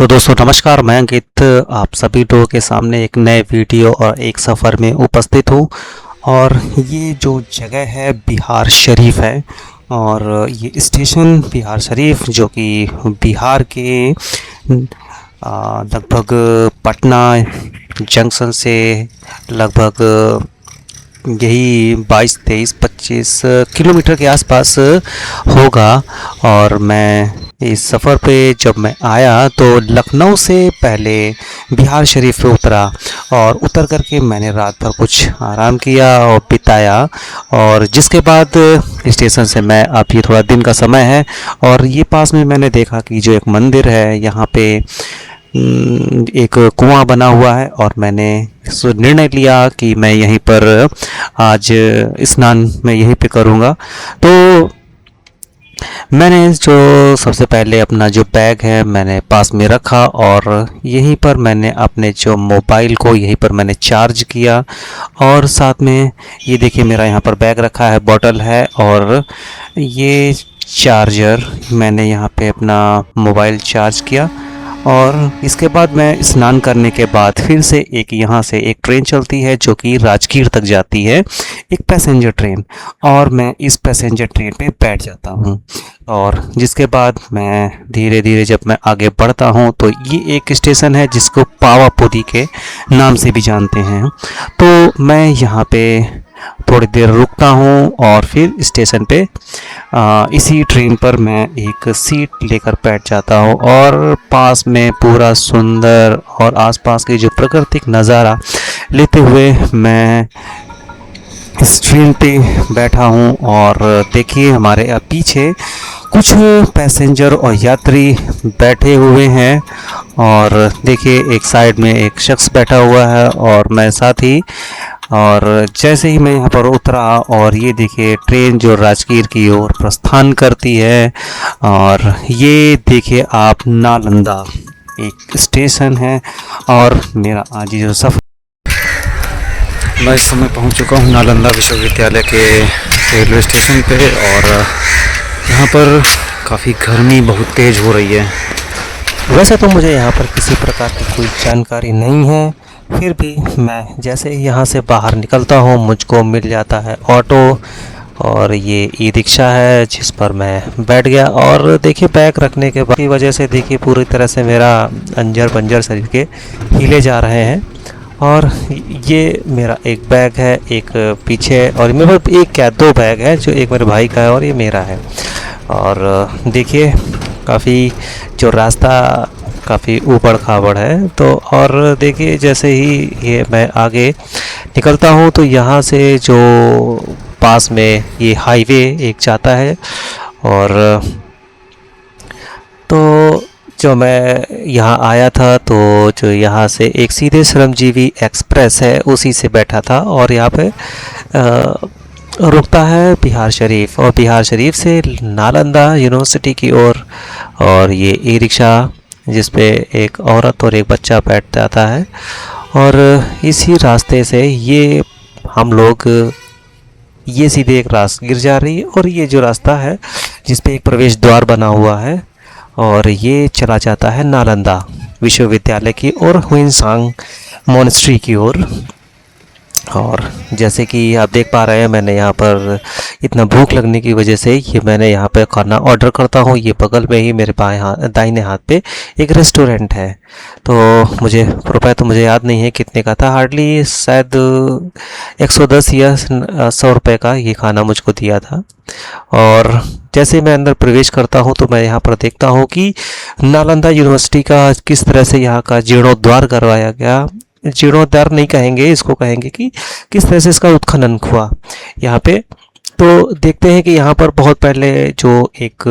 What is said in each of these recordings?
तो दोस्तों नमस्कार, मैं अंकित आप सभी लोगों के सामने एक नए वीडियो और एक सफ़र में उपस्थित हूँ। और ये जो जगह है बिहार शरीफ है। और ये स्टेशन बिहार शरीफ जो कि बिहार के लगभग पटना जंक्शन से लगभग यही 22, 23, 25 किलोमीटर के आसपास होगा। और मैं इस सफ़र पे जब मैं आया तो लखनऊ से पहले बिहार शरीफ पे उतरा और उतर करके मैंने रात भर कुछ आराम किया और बिताया। और जिसके बाद स्टेशन से मैं अभी थोड़ा दिन का समय है और ये पास में मैंने देखा कि जो एक मंदिर है यहाँ पे एक कुआं बना हुआ है। और मैंने निर्णय लिया कि मैं यहीं पर आज स्नान मैं यहीं पे करूँगा। तो मैंने जो सबसे पहले अपना जो बैग है मैंने पास में रखा और यहीं पर मैंने अपने जो मोबाइल को यहीं पर मैंने चार्ज किया। और साथ में ये देखिए मेरा यहाँ पर बैग रखा है, बॉटल है और ये चार्जर मैंने यहाँ पे अपना मोबाइल चार्ज किया। और इसके बाद मैं स्नान करने के बाद फिर से एक यहाँ से एक ट्रेन चलती है जो कि राजगीर तक जाती है, एक पैसेंजर ट्रेन। और मैं इस पैसेंजर ट्रेन पे बैठ जाता हूँ और जिसके बाद मैं धीरे धीरे जब मैं आगे बढ़ता हूँ तो ये एक स्टेशन है जिसको पावापुरी के नाम से भी जानते हैं। तो मैं यहाँ पे थोड़ी देर रुकता हूँ और फिर स्टेशन पे इसी ट्रेन पर मैं एक सीट लेकर बैठ जाता हूँ और पास में पूरा सुंदर और आसपास के जो प्राकृतिक नज़ारा लेते हुए मैं इस ट्रेन पे बैठा हूँ। और देखिए हमारे पीछे कुछ पैसेंजर और यात्री बैठे हुए हैं और देखिए एक साइड में एक शख्स बैठा हुआ है और मैं साथ ही। और जैसे ही मैं यहाँ पर उतरा और ये देखिए ट्रेन जो राजगीर की ओर प्रस्थान करती है। और ये देखिए आप नालंदा एक स्टेशन है और मेरा आज जो सफ़र मैं इस समय पहुँच चुका हूँ नालंदा विश्वविद्यालय के रेलवे स्टेशन पे। और यहाँ पर काफ़ी गर्मी बहुत तेज़ हो रही है। वैसे तो मुझे यहाँ पर किसी प्रकार की कोई जानकारी नहीं है, फिर भी मैं जैसे यहाँ से बाहर निकलता हूँ मुझको मिल जाता है ऑटो और ये ई रिक्शा है जिस पर मैं बैठ गया। और देखिए बैग रखने के बाद की वजह से देखिए पूरी तरह से मेरा अंजर पंजर शरीर के हिले जा रहे हैं। और ये मेरा एक बैग है, एक पीछे और मेरे पास एक क्या दो बैग है, जो एक मेरे भाई का है और ये मेरा है। और देखिए काफ़ी जो रास्ता काफ़ी ऊबड़ खाबड़ है। तो और देखिए जैसे ही ये मैं आगे निकलता हूँ तो यहाँ से जो पास में ये हाईवे एक जाता है। और तो जो मैं यहाँ आया था तो जो यहाँ से एक सीधे श्रमजीवी एक्सप्रेस है उसी से बैठा था और यहाँ पे रुकता है बिहार शरीफ और बिहार शरीफ से नालंदा यूनिवर्सिटी की ओर। और ये ई रिक्शा जिस पे एक औरत और एक बच्चा बैठ जाता है और इसी रास्ते से ये हम लोग ये सीधे एक रास्ता गिर जा रही है। और ये जो रास्ता है जिस पे एक प्रवेश द्वार बना हुआ है और ये चला जाता है नालंदा विश्वविद्यालय की और हुइनसांग मोनेस्ट्री की ओर। और जैसे कि आप देख पा रहे हैं मैंने यहाँ पर इतना भूख लगने की वजह से ये मैंने यहाँ पे खाना ऑर्डर करता हूँ। ये बगल में ही मेरे बाएं हाथ दाहिने हाथ पे एक रेस्टोरेंट है। तो मुझे रुपए तो मुझे याद नहीं है कितने का था, हार्डली शायद 110 या 100 रुपये का ये खाना मुझको दिया था। और जैसे मैं अंदर प्रवेश करता हूँ तो मैं यहाँ पर देखता हूँ कि नालंदा यूनिवर्सिटी का किस तरह से यहाँ का जीर्णोद्धार करवाया गया। जीर्णोद्धार नहीं कहेंगे इसको, कहेंगे कि किस तरह से इसका उत्खनन हुआ यहाँ पे। तो देखते हैं कि यहाँ पर बहुत पहले जो एक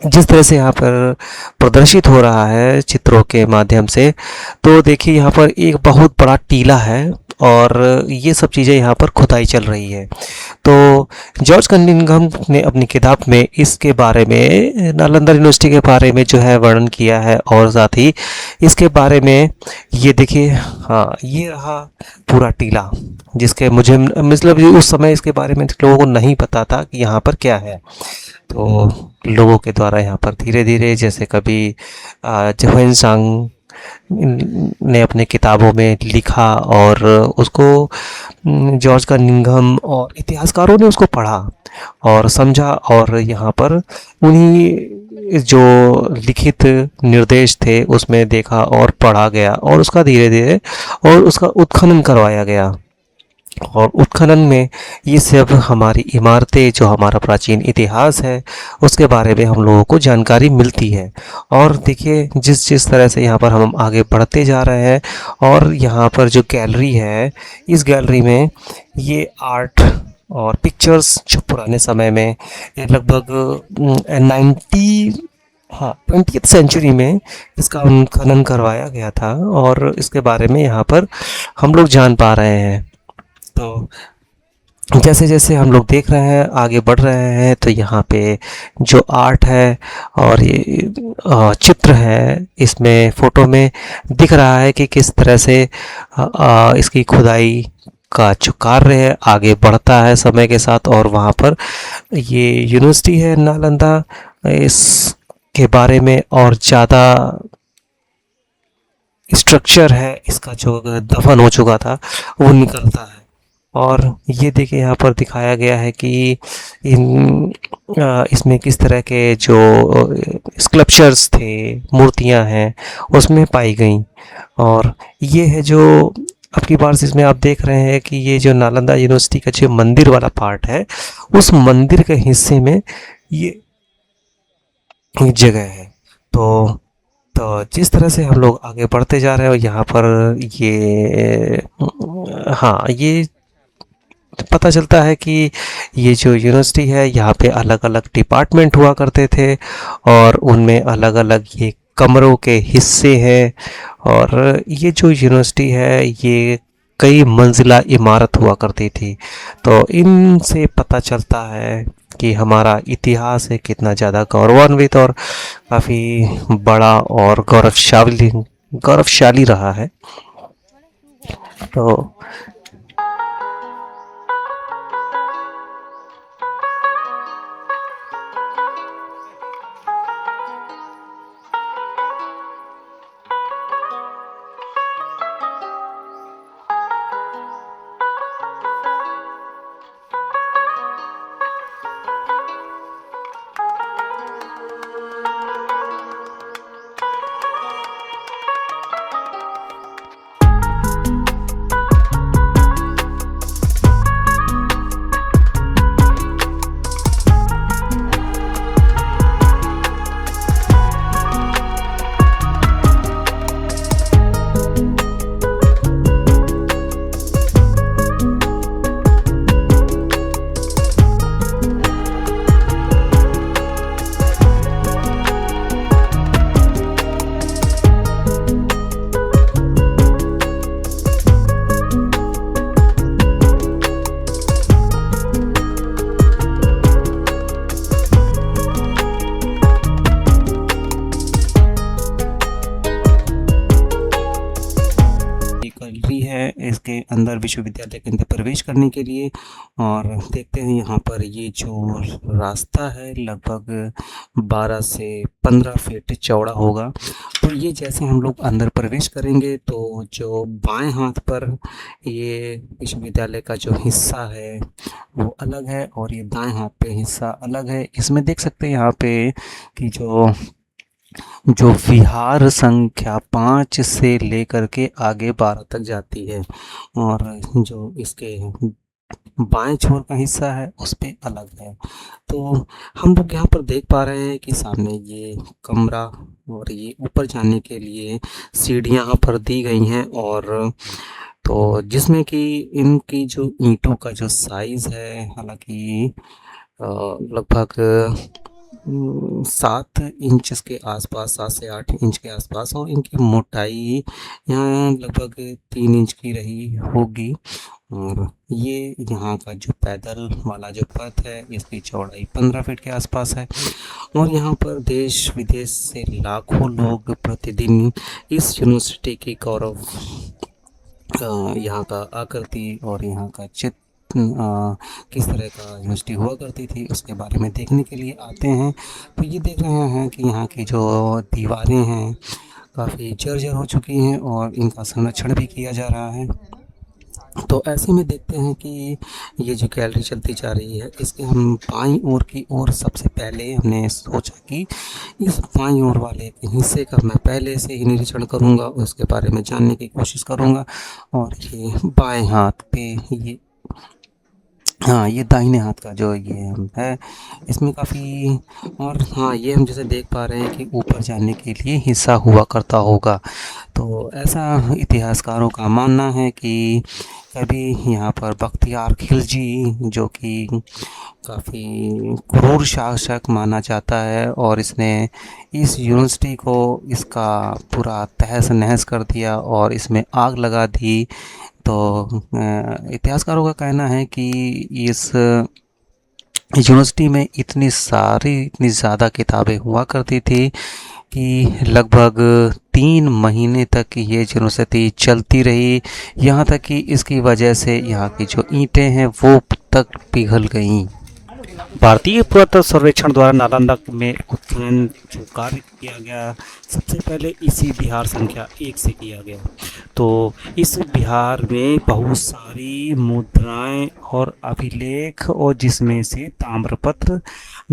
जिस तरह से यहाँ पर प्रदर्शित हो रहा है चित्रों के माध्यम से, तो देखिए यहाँ पर एक बहुत बड़ा टीला है और ये सब चीज़ें यहाँ पर खुदाई चल रही है। तो जॉर्ज कनिंघम ने अपनी किताब में इसके बारे में, नालंदा यूनिवर्सिटी के बारे में जो है वर्णन किया है, और साथ ही इसके बारे में ये देखिए, हाँ ये रहा पूरा टीला, जिसके मुझे मतलब उस समय इसके बारे में लोगों को नहीं पता था कि यहाँ पर क्या है। तो लोगों के द्वारा यहाँ पर धीरे धीरे, जैसे कभी ह्वेनसांग ने अपने किताबों में लिखा और उसको जॉर्ज का निंघम और इतिहासकारों ने उसको पढ़ा और समझा, और यहाँ पर उन्हीं जो लिखित निर्देश थे उसमें देखा और पढ़ा गया, और उसका धीरे धीरे और उसका उत्खनन करवाया गया। और उत्खनन में ये सब हमारी इमारतें, जो हमारा प्राचीन इतिहास है, उसके बारे में हम लोगों को जानकारी मिलती है। और देखिए जिस जिस तरह से यहाँ पर हम आगे बढ़ते जा रहे हैं, और यहाँ पर जो गैलरी है, इस गैलरी में ये आर्ट और पिक्चर्स जो पुराने समय में लगभग 20th सेंचुरी में इसका उत्खनन करवाया गया था, और इसके बारे में यहाँ पर हम लोग जान पा रहे हैं। तो जैसे जैसे हम लोग देख रहे हैं, आगे बढ़ रहे हैं, तो यहाँ पे जो आर्ट है और ये चित्र है, इसमें फ़ोटो में दिख रहा है कि किस तरह से इसकी खुदाई का जो कार्य है आगे बढ़ता है समय के साथ। और वहाँ पर ये यूनिवर्सिटी है नालंदा, इसके बारे में और ज़्यादा स्ट्रक्चर है इसका, जो दफन हो चुका था वो निकलता है। और ये देखिए यहाँ पर दिखाया गया है कि इसमें किस तरह के जो स्कल्पचर्स थे, मूर्तियाँ हैं, उसमें पाई गई। और ये है जो अब की बार इसमें आप देख रहे हैं कि ये जो नालंदा यूनिवर्सिटी का जो मंदिर वाला पार्ट है, उस मंदिर के हिस्से में ये जगह है। तो जिस तरह से हम लोग आगे बढ़ते जा रहे हैं, यहाँ पर ये हाँ ये पता चलता है कि ये जो यूनिवर्सिटी है, यहाँ पे अलग अलग डिपार्टमेंट हुआ करते थे, और उनमें अलग अलग ये कमरों के हिस्से हैं। और ये जो यूनिवर्सिटी है, ये कई मंजिला इमारत हुआ करती थी। तो इनसे पता चलता है कि हमारा इतिहास है कितना ज़्यादा गौरवान्वित और काफ़ी बड़ा और गौरवशाली रहा है। तो गैलरी है इसके अंदर विश्वविद्यालय के अंदर प्रवेश करने के लिए। और देखते हैं यहाँ पर ये जो रास्ता है लगभग 12 से 15 फीट चौड़ा होगा। तो ये जैसे हम लोग अंदर प्रवेश करेंगे, तो जो बाएं हाथ पर ये विश्वविद्यालय का जो हिस्सा है वो अलग है, और ये दाएं हाथ पे हिस्सा अलग है। इसमें देख सकते हैं यहाँ पे कि जो विहार संख्या 5 से लेकर के आगे 12 तक जाती है, और जो इसके बाएं छोर का हिस्सा है उस पे अलग है। तो हम लोग यहाँ पर देख पा रहे हैं कि सामने ये कमरा, और ये ऊपर जाने के लिए सीढ़ियाँ यहाँ पर दी गई हैं। और तो जिसमें कि इनकी जो ईंटों का जो साइज़ है, हालांकि लगभग 7 इंच के आसपास, 7 से 8 इंच के आसपास, और इनकी मोटाई यहाँ लगभग 3 इंच की रही होगी। और ये यहाँ का जो पैदल वाला जो पथ है, इसकी चौड़ाई 15 फीट के आसपास है। और यहाँ पर देश विदेश से लाखों लोग प्रतिदिन इस यूनिवर्सिटी की गौरव, यहाँ का आकृति और यहाँ का चित्र, किस तरह का यूनिवर्सिटी हुआ करती थी उसके बारे में देखने के लिए आते हैं। तो ये देख रहे हैं कि यहाँ की जो दीवारें हैं काफ़ी जर्जर हो चुकी हैं और इनका संरक्षण भी किया जा रहा है। तो ऐसे में देखते हैं कि ये जो गैलरी चलती जा रही है, इसके हम बाईं ओर की ओर सबसे पहले हमने सोचा कि इस बाईं ओर वाले हिस्से का मैं पहले से ही निरीक्षण करूँगा, उसके बारे में जानने की कोशिश करूँगा। और ये बाएं हाथ पे ये, हाँ, ये दाहिने हाथ का जो ये है, इसमें काफ़ी, और हाँ, ये हम जैसे देख पा रहे हैं कि ऊपर जाने के लिए हिस्सा हुआ करता होगा। तो ऐसा इतिहासकारों का मानना है कि कभी यहाँ पर बख्तियार खिलजी, जो कि काफ़ी क्रूर शासक माना जाता है, और इसने इस यूनिवर्सिटी को इसका पूरा तहस नहस कर दिया और इसमें आग लगा दी। तो इतिहासकारों का कहना है कि इस यूनिवर्सिटी में इतनी ज़्यादा किताबें हुआ करती थी कि लगभग 3 महीने तक ये यूनिवर्सिटी चलती रही, यहाँ तक कि इसकी वजह से यहाँ की जो ईंटें हैं वो तक पिघल गईं। भारतीय पुरातत्व सर्वेक्षण द्वारा नालंदा में उत्खनन जो कार्य किया गया, सबसे पहले इसी बिहार संख्या 1 से किया गया। तो इस बिहार में बहुत सारी मुद्राएं और अभिलेख, और जिसमें से ताम्रपत्र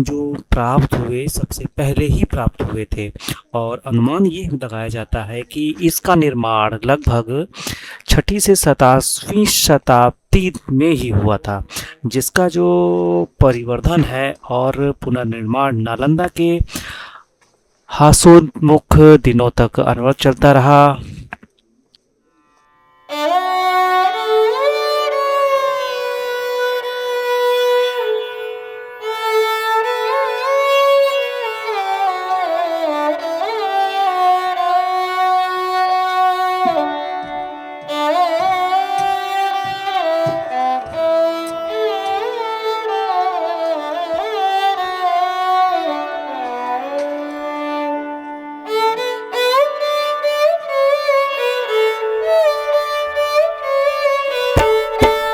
जो प्राप्त हुए सबसे पहले ही प्राप्त हुए थे। और अनुमान ये लगाया जाता है कि इसका निर्माण लगभग 6ठी से 7वीं शताब्दी में ही हुआ था, जिसका जो परिवर्धन है और पुनर्निर्माण नालंदा के हास्योन्मुख दिनों तक अनवरत चलता रहा।